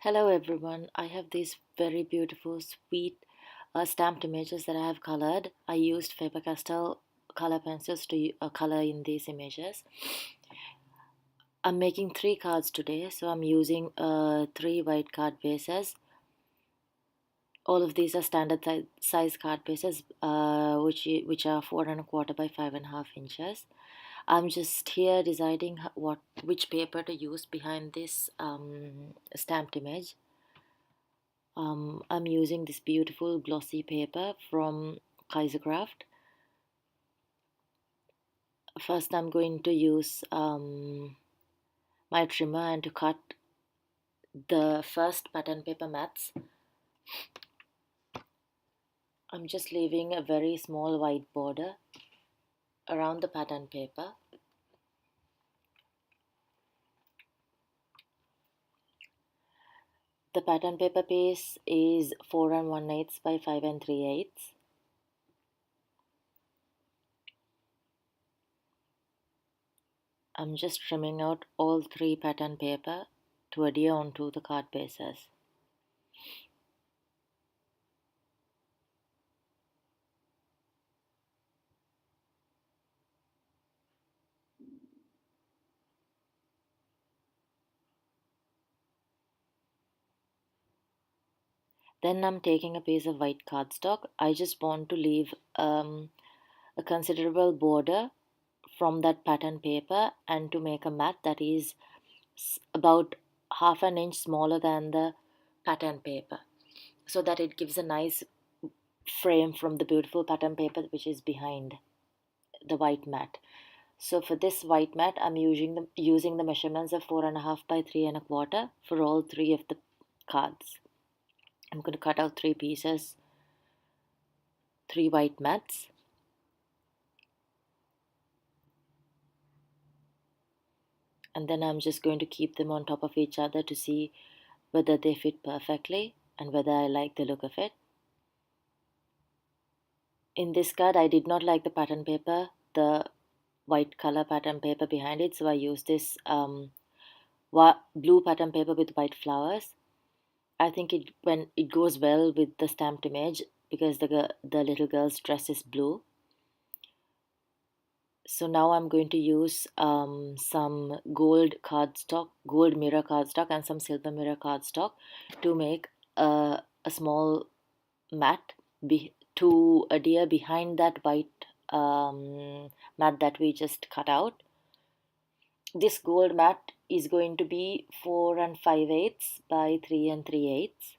Hello everyone, I have these very beautiful, sweet stamped images that I have colored. I used Faber-Castell color pencils to color in these images. I'm making 3 cards today, so I'm using 3 white card bases. All of these are standard size card bases, which are 4¼ by 5½ inches. I'm just here deciding which paper to use behind this stamped image. I'm using this beautiful glossy paper from Kaisercraft. First, I'm going to use my trimmer and to cut the first pattern paper mats. I'm just leaving a very small white border around the pattern paper. The pattern paper piece is 4 1/8 by 5 3/8. I'm just trimming out all 3 pattern paper to adhere onto the card bases. Then I'm taking a piece of white cardstock. I just want to leave a considerable border from that pattern paper and to make a mat that is about 1/2 inch smaller than the pattern paper, so that it gives a nice frame from the beautiful pattern paper which is behind the white mat. So for this white mat, I'm using the measurements of 4½ by 3¼ for all 3 of the cards. I'm going to cut out 3 pieces, 3 white mats. And then I'm just going to keep them on top of each other to see whether they fit perfectly and whether I like the look of it. In this card, I did not like the pattern paper, the white color pattern paper behind it, so I used this blue pattern paper with white flowers. I think it goes well with the stamped image because the little girl's dress is blue. So now I'm going to use some gold mirror cardstock and some silver mirror cardstock to make a small mat to adhere behind that white mat that we just cut out. This gold mat is going to be 4 5/8 by 3 3/8.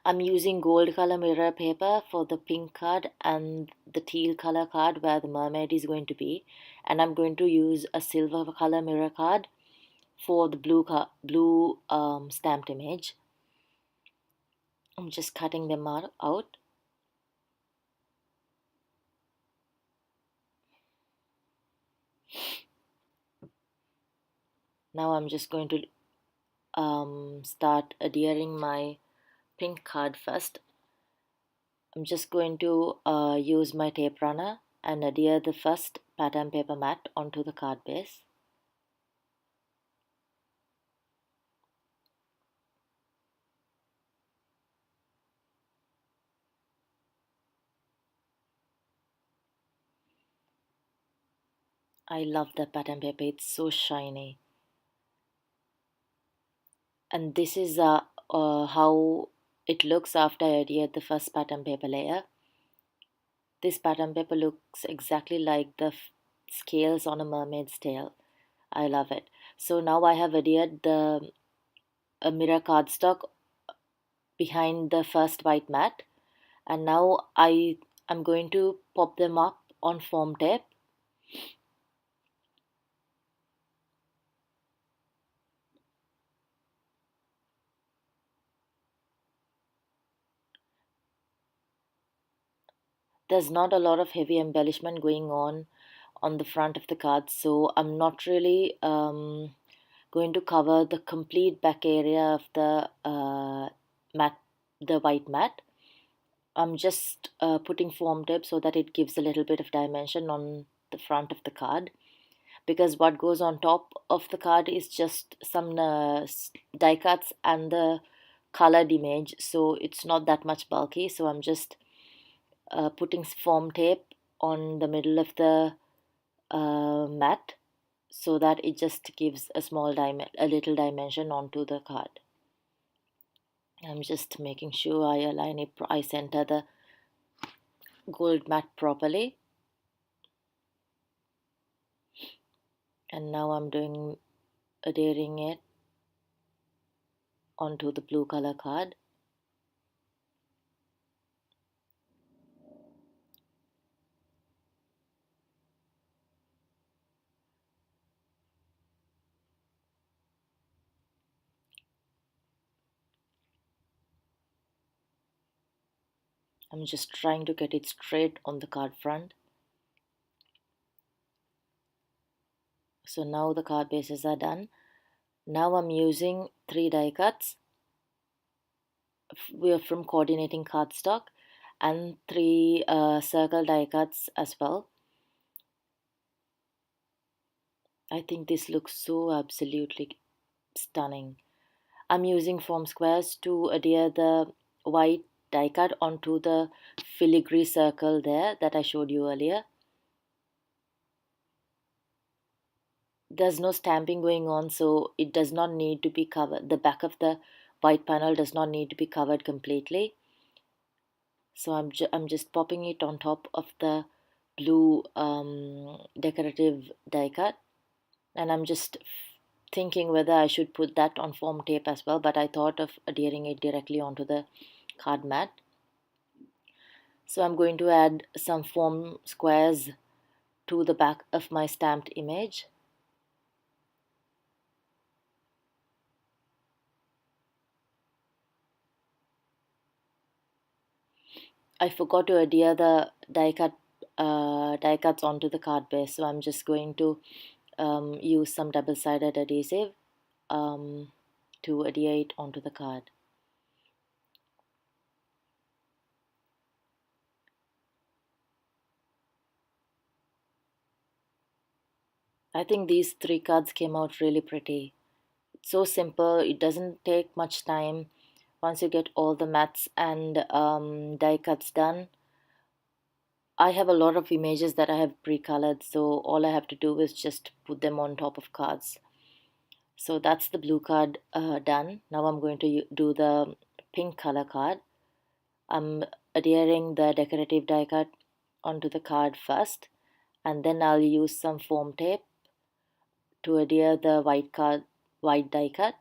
I'm using gold color mirror paper for the pink card and the teal color card where the mermaid is going to be, and I'm going to use a silver color mirror card for the blue stamped image. I'm just cutting them out. Now I'm just going to start adhering my pink card first. I'm just going to use my tape runner and adhere the first pattern paper mat onto the card base. I love the pattern paper, it's so shiny. And this is how it looks after I adhered the first pattern paper layer. This pattern paper looks exactly like the scales on a mermaid's tail. I love it. So now I have adhered the mirror cardstock behind the first white mat, and now I'm going to pop them up on foam tape. There's not a lot of heavy embellishment going on the front of the card, so I'm not really going to cover the complete back area of the mat, the white mat. I'm just putting foam tape so that it gives a little bit of dimension on the front of the card. because what goes on top of the card is just some die cuts and the colored image, so it's not that much bulky. So I'm just putting foam tape on the middle of the mat so that it just gives a little dimension onto the card. I'm just making sure I align it, I center the gold mat properly. And now I'm doing adhering it onto the blue color card. I'm just trying to get it straight on the card front. So now the card bases are done. Now I'm using 3 die cuts. We are from coordinating cardstock, and 3 circle die cuts as well. I think this looks so absolutely stunning. I'm using foam squares to adhere the white die cut onto the filigree circle there that I showed you earlier. There's no stamping going on, so it does not need to be covered. The back of the white panel does not need to be covered completely. So I'm just popping it on top of the blue decorative die cut, and I'm just thinking whether I should put that on foam tape as well, but I thought of adhering it directly onto the card mat. So I'm going to add some foam squares to the back of my stamped image. I forgot to adhere the die cuts onto the card base, so I'm just going to use some double-sided adhesive to adhere it onto the card. I think these 3 cards came out really pretty. It's so simple, it doesn't take much time. Once you get all the mats and die cuts done, I have a lot of images that I have pre-colored, so all I have to do is just put them on top of cards. So that's the blue card done. Now I'm going to do the pink color card. I'm adhering the decorative die cut onto the card first, and then I'll use some foam tape to adhere the white die cut.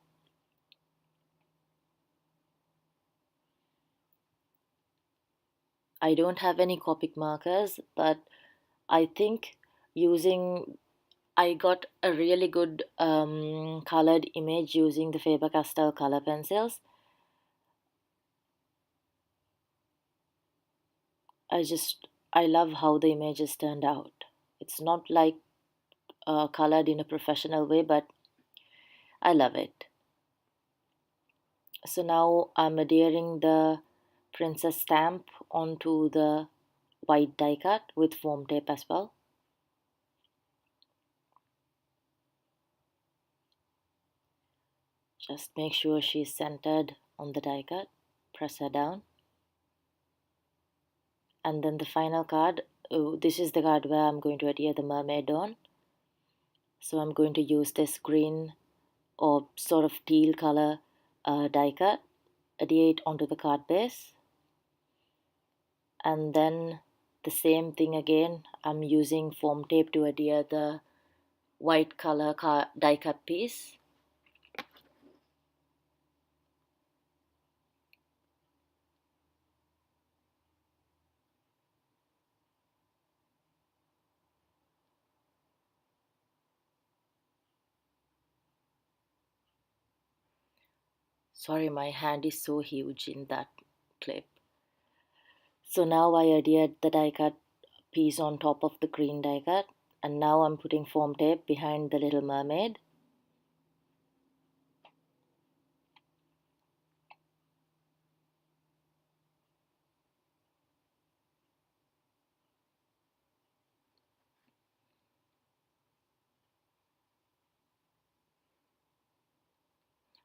I don't have any Copic markers, but I think using I got a really good colored image using the Faber-Castell color pencils. I love how the images turned out. It's not like colored in a professional way, but I love it. So now I'm adhering the princess stamp onto the white die cut with foam tape as well. Just make sure she's centered on the die cut. Press her down. And then the final card, this is the card where I'm going to adhere the mermaid on. So I'm going to use this green or sort of teal color die cut, adhere it onto the card base, and then the same thing again, I'm using foam tape to adhere the white color die cut piece. Sorry, my hand is so huge in that clip. So now I adhered the die cut piece on top of the green die cut, and now I'm putting foam tape behind the little mermaid.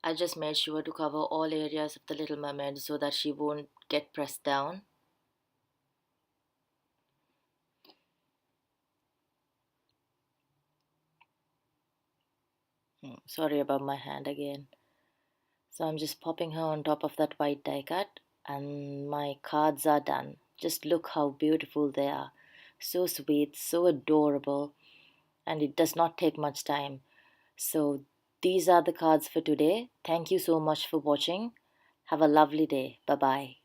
I just made sure to cover all areas of the Little Mermaid so that she won't get pressed down. Sorry about my hand again. So I'm just popping her on top of that white die cut, and my cards are done. Just look how beautiful they are. So sweet, so adorable, and it does not take much time. So these are the cards for today. Thank you so much for watching. Have a lovely day. Bye bye.